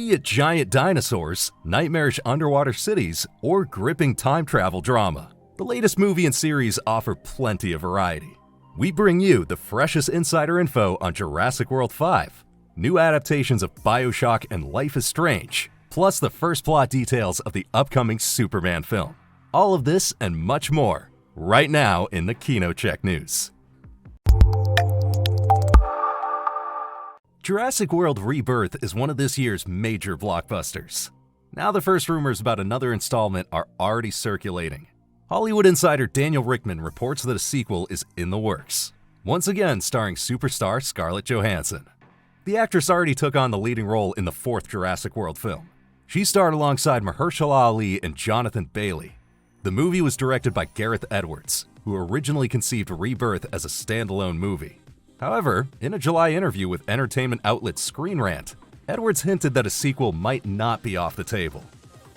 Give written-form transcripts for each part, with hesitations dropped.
Be it giant dinosaurs, nightmarish underwater cities, or gripping time travel drama, the latest movie and series offer plenty of variety. We bring you the freshest insider info on Jurassic World 5, new adaptations of Bioshock and Life is Strange, plus the first plot details of the upcoming Superman film. All of this and much more, right now in the KinoCheck news. Jurassic World Rebirth is one of this year's major blockbusters. Now the first rumors about another installment are already circulating. Hollywood insider Daniel Richtman reports that a sequel is in the works, once again starring superstar Scarlett Johansson. The actress already took on the leading role in the fourth Jurassic World film. She starred alongside Mahershala Ali and Jonathan Bailey. The movie was directed by Gareth Edwards, who originally conceived Rebirth as a standalone movie. However, in a July interview with entertainment outlet Screen Rant, Edwards hinted that a sequel might not be off the table.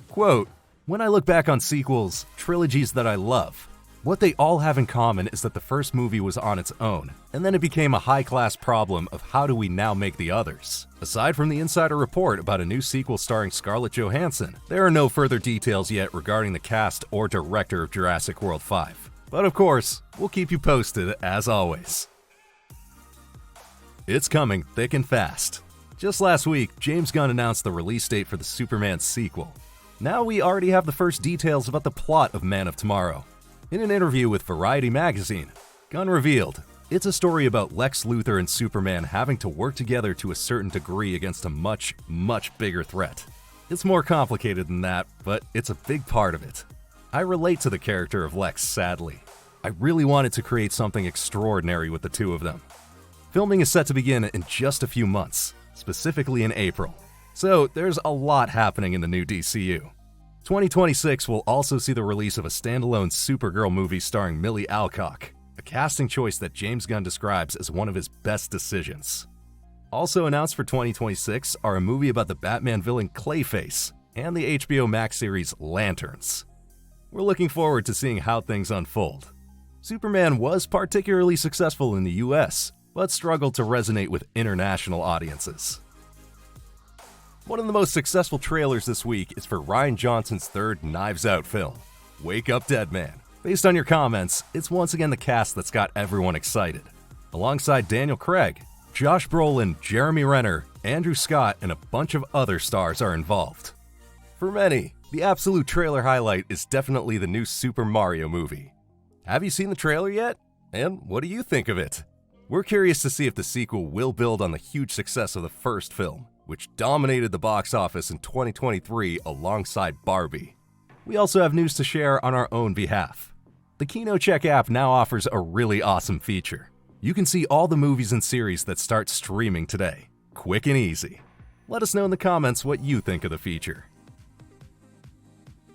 Quote, "When I look back on sequels, trilogies that I love, what they all have in common is that the first movie was on its own, and then it became a high-class problem of how do we now make the others. Aside from the insider report about a new sequel starring Scarlett Johansson, there are no further details yet regarding the cast or director of Jurassic World 5. But of course, we'll keep you posted as always." It's coming thick and fast. Just last week, James Gunn announced the release date for the Superman sequel. Now we already have the first details about the plot of Man of Tomorrow. In an interview with Variety magazine, Gunn revealed, "It's a story about Lex Luthor and Superman having to work together to a certain degree against a much, much bigger threat. It's more complicated than that, but it's a big part of it. I relate to the character of Lex, sadly. I really wanted to create something extraordinary with the two of them." Filming is set to begin in just a few months, specifically in April. So there's a lot happening in the new DCU. 2026 will also see the release of a standalone Supergirl movie starring Millie Alcock, a casting choice that James Gunn describes as one of his best decisions. Also announced for 2026 are a movie about the Batman villain Clayface and the HBO Max series Lanterns. We're looking forward to seeing how things unfold. Superman was particularly successful in the US, but struggled to resonate with international audiences. One of the most successful trailers this week is for Rian Johnson's third Knives Out film, Wake Up Dead Man. Based on your comments, it's once again the cast that's got everyone excited. Alongside Daniel Craig, Josh Brolin, Jeremy Renner, Andrew Scott, and a bunch of other stars are involved. For many, the absolute trailer highlight is definitely the new Super Mario movie. Have you seen the trailer yet? And what do you think of it? We're curious to see if the sequel will build on the huge success of the first film, which dominated the box office in 2023 alongside Barbie. We also have news to share on our own behalf. The KinoCheck app now offers a really awesome feature. You can see all the movies and series that start streaming today, quick and easy. Let us know in the comments what you think of the feature.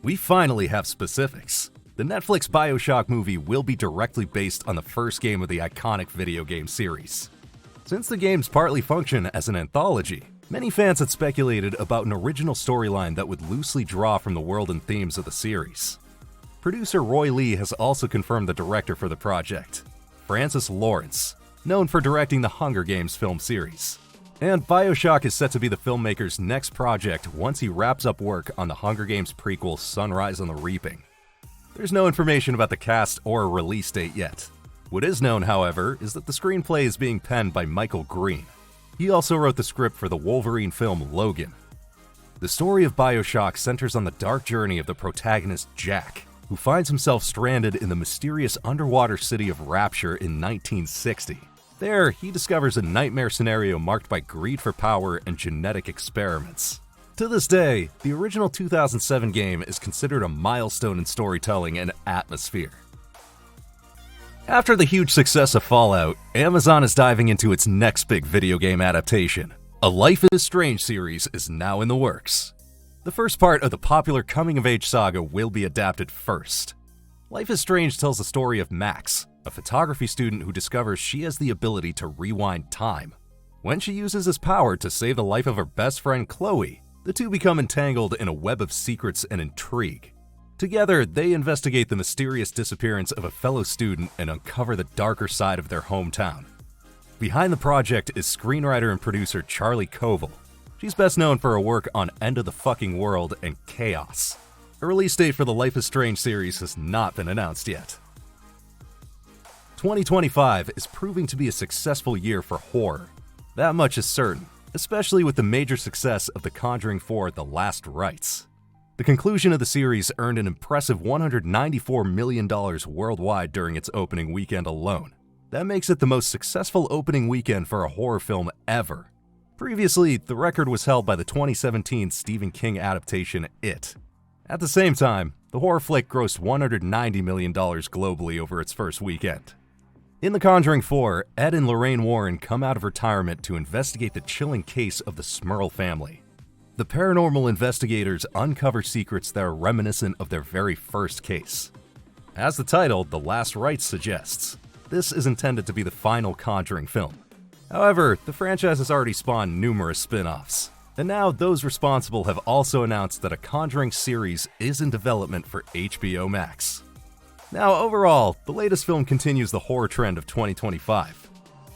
We finally have specifics. The Netflix Bioshock movie will be directly based on the first game of the iconic video game series. Since the games partly function as an anthology, many fans had speculated about an original storyline that would loosely draw from the world and themes of the series. Producer Roy Lee has also confirmed the director for the project, Francis Lawrence, known for directing the Hunger Games film series. And Bioshock is set to be the filmmaker's next project once he wraps up work on the Hunger Games prequel Sunrise on the Reaping. There's no information about the cast or a release date yet. What is known, however, is that the screenplay is being penned by Michael Green. He also wrote the script for the Wolverine film Logan. The story of Bioshock centers on the dark journey of the protagonist Jack, who finds himself stranded in the mysterious underwater city of Rapture in 1960. There, he discovers a nightmare scenario marked by greed for power and genetic experiments. To this day, the original 2007 game is considered a milestone in storytelling and atmosphere. After the huge success of Fallout, Amazon is diving into its next big video game adaptation. A Life is Strange series is now in the works. The first part of the popular coming-of-age saga will be adapted first. Life is Strange tells the story of Max, a photography student who discovers she has the ability to rewind time. When she uses this power to save the life of her best friend Chloe, the two become entangled in a web of secrets and intrigue. Together, they investigate the mysterious disappearance of a fellow student and uncover the darker side of their hometown. Behind the project is screenwriter and producer Charlie Koval. She's best known for her work on End of the Fucking World and Chaos. A release date for the Life is Strange series has not been announced yet. 2025 is proving to be a successful year for horror. That much is certain, especially with the major success of The Conjuring 4: The Last Rites. The conclusion of the series earned an impressive $194 million worldwide during its opening weekend alone. That makes it the most successful opening weekend for a horror film ever. Previously, the record was held by the 2017 Stephen King adaptation It. At the same time, the horror flick grossed $190 million globally over its first weekend. In The Conjuring 4, Ed and Lorraine Warren come out of retirement to investigate the chilling case of the Smurl family. The paranormal investigators uncover secrets that are reminiscent of their very first case. As the title, The Last Rites, suggests, this is intended to be the final Conjuring film. However, the franchise has already spawned numerous spin-offs, and now those responsible have also announced that a Conjuring series is in development for HBO Max. Now, overall, the latest film continues the horror trend of 2025.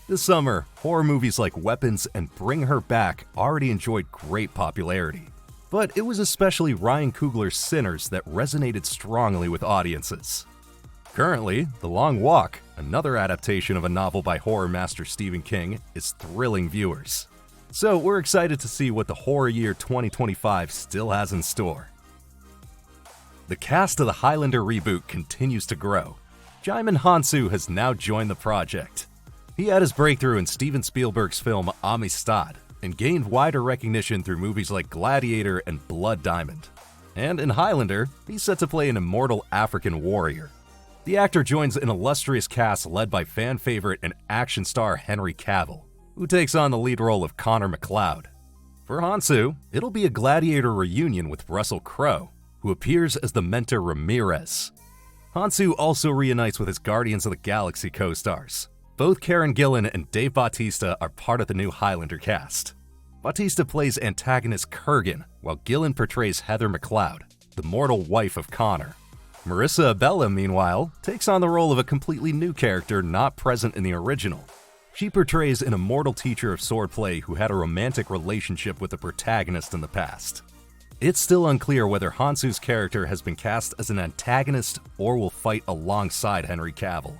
This summer, horror movies like Weapons and Bring Her Back already enjoyed great popularity. But it was especially Ryan Coogler's Sinners that resonated strongly with audiences. Currently, The Long Walk, another adaptation of a novel by horror master Stephen King, is thrilling viewers. So we're excited to see what the horror year 2025 still has in store. The cast of the Highlander reboot continues to grow. Djimon Hounsou has now joined the project. He had his breakthrough in Steven Spielberg's film Amistad and gained wider recognition through movies like Gladiator and Blood Diamond. And in Highlander, he's set to play an immortal African warrior. The actor joins an illustrious cast led by fan favorite and action star Henry Cavill, who takes on the lead role of Connor MacLeod. For Hounsou, it'll be a Gladiator reunion with Russell Crowe, who appears as the mentor Ramirez. Hounsou also reunites with his Guardians of the Galaxy co-stars. Both Karen Gillan and Dave Bautista are part of the new Highlander cast. Bautista plays antagonist Kurgan, while Gillan portrays Heather MacLeod, the mortal wife of Connor. Marissa Abella, meanwhile, takes on the role of a completely new character not present in the original. She portrays an immortal teacher of swordplay who had a romantic relationship with the protagonist in the past. It's still unclear whether Hounsou's character has been cast as an antagonist or will fight alongside Henry Cavill.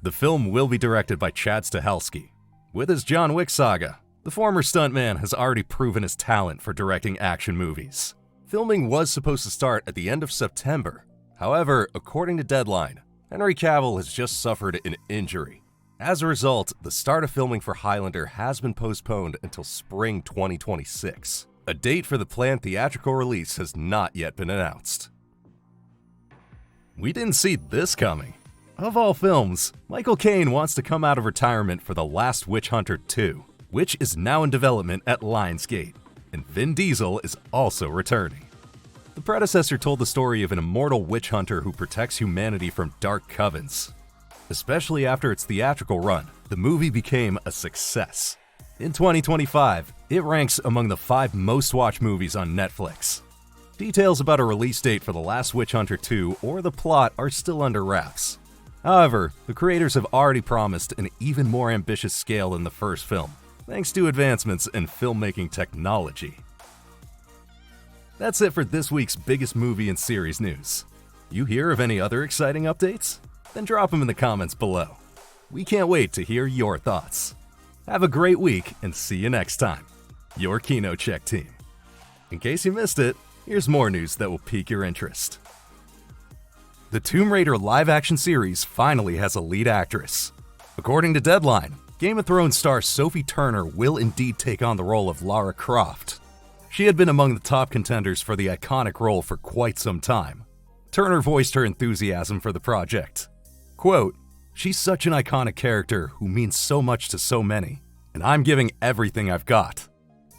The film will be directed by Chad Stahelski. With his John Wick saga, the former stuntman has already proven his talent for directing action movies. Filming was supposed to start at the end of September. However, according to Deadline, Henry Cavill has just suffered an injury. As a result, the start of filming for Highlander has been postponed until spring 2026. A date for the planned theatrical release has not yet been announced. We didn't see this coming. Of all films, Michael Caine wants to come out of retirement for The Last Witch Hunter 2, which is now in development at Lionsgate, and Vin Diesel is also returning. The predecessor told the story of an immortal witch hunter who protects humanity from dark covens. Especially after its theatrical run, the movie became a success. In 2025, it ranks among the 5 most-watched movies on Netflix. Details about a release date for The Last Witch Hunter 2 or the plot are still under wraps. However, the creators have already promised an even more ambitious scale than the first film, thanks to advancements in filmmaking technology. That's it for this week's biggest movie and series news. You hear of any other exciting updates? Then drop them in the comments below. We can't wait to hear your thoughts. Have a great week and see you next time. Your KinoCheck team. In case you missed it, here's more news that will pique your interest. The Tomb Raider live-action series finally has a lead actress. According to Deadline, Game of Thrones star Sophie Turner will indeed take on the role of Lara Croft. She had been among the top contenders for the iconic role for quite some time. Turner voiced her enthusiasm for the project. Quote, "She's such an iconic character who means so much to so many, and I'm giving everything I've got.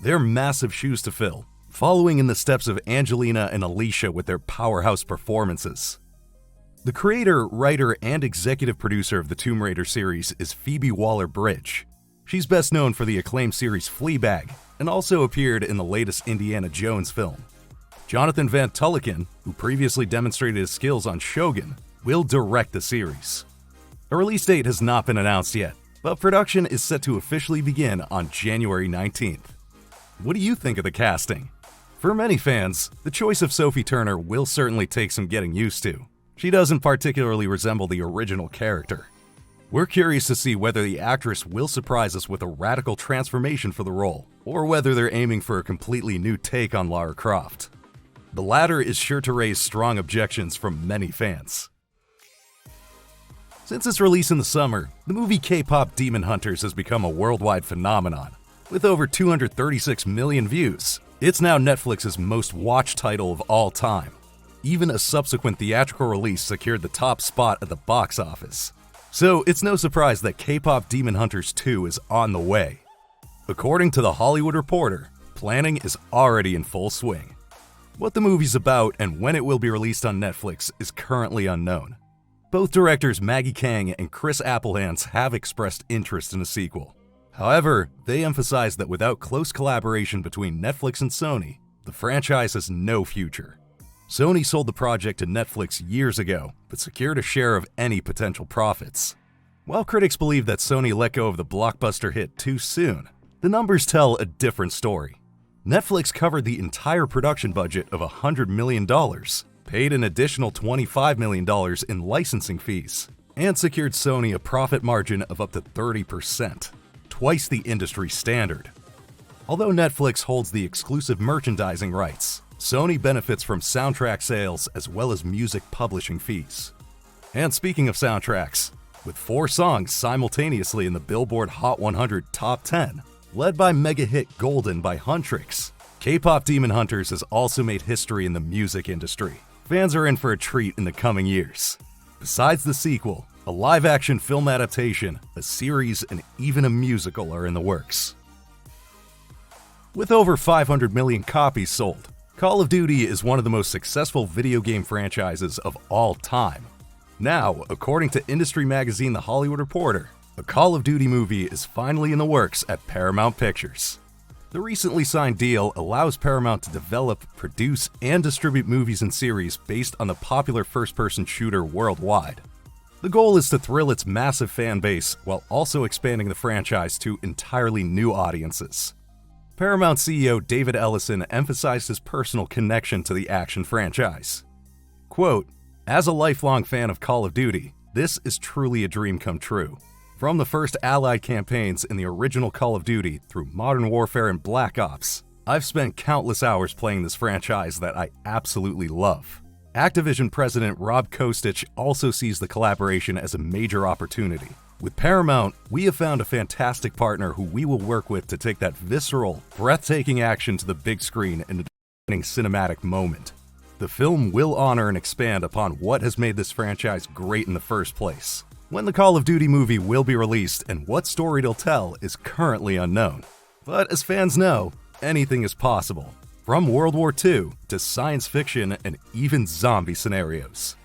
They're massive shoes to fill, following in the steps of Angelina and Alicia with their powerhouse performances." The creator, writer, and executive producer of the Tomb Raider series is Phoebe Waller-Bridge. She's best known for the acclaimed series Fleabag, and also appeared in the latest Indiana Jones film. Jonathan Van Tulleken, who previously demonstrated his skills on Shogun, will direct the series. A release date has not been announced yet, but production is set to officially begin on January 19th. What do you think of the casting? For many fans, the choice of Sophie Turner will certainly take some getting used to. She doesn't particularly resemble the original character. We're curious to see whether the actress will surprise us with a radical transformation for the role, or whether they're aiming for a completely new take on Lara Croft. The latter is sure to raise strong objections from many fans. Since its release in the summer, the movie K-pop Demon Hunters has become a worldwide phenomenon. With over 236 million views, it's now Netflix's most watched title of all time. Even a subsequent theatrical release secured the top spot at the box office. So it's no surprise that K-pop Demon Hunters 2 is on the way. According to The Hollywood Reporter, planning is already in full swing. What the movie's about and when it will be released on Netflix is currently unknown. Both directors Maggie Caine and Chris Applehands have expressed interest in a sequel. However, they emphasize that without close collaboration between Netflix and Sony, the franchise has no future. Sony sold the project to Netflix years ago, but secured a share of any potential profits. While critics believe that Sony let go of the blockbuster hit too soon, the numbers tell a different story. Netflix covered the entire production budget of $100 million, paid an additional $25 million in licensing fees, and secured Sony a profit margin of up to 30%, twice the industry standard. Although Netflix holds the exclusive merchandising rights, Sony benefits from soundtrack sales as well as music publishing fees. And speaking of soundtracks, with 4 songs simultaneously in the Billboard Hot 100 Top 10, led by mega hit Golden by Huntrix, K-pop Demon Hunters has also made history in the music industry. Fans are in for a treat in the coming years. Besides the sequel, a live-action film adaptation, a series, and even a musical are in the works. With over 500 million copies sold, Call of Duty is one of the most successful video game franchises of all time. Now, according to industry magazine The Hollywood Reporter, a Call of Duty movie is finally in the works at Paramount Pictures. The recently signed deal allows Paramount to develop, produce, and distribute movies and series based on the popular first-person shooter worldwide. The goal is to thrill its massive fan base while also expanding the franchise to entirely new audiences. Paramount CEO David Ellison emphasized his personal connection to the action franchise. Quote, "As a lifelong fan of Call of Duty, this is truly a dream come true. From the first Allied campaigns in the original Call of Duty through Modern Warfare and Black Ops, I've spent countless hours playing this franchise that I absolutely love." Activision president Rob Kostich also sees the collaboration as a major opportunity. With Paramount, we have found a fantastic partner who we will work with to take that visceral, breathtaking action to the big screen in a defining cinematic moment. The film will honor and expand upon what has made this franchise great in the first place. When the Call of Duty movie will be released and what story it'll tell is currently unknown. But as fans know, anything is possible, from World War II to science fiction and even zombie scenarios.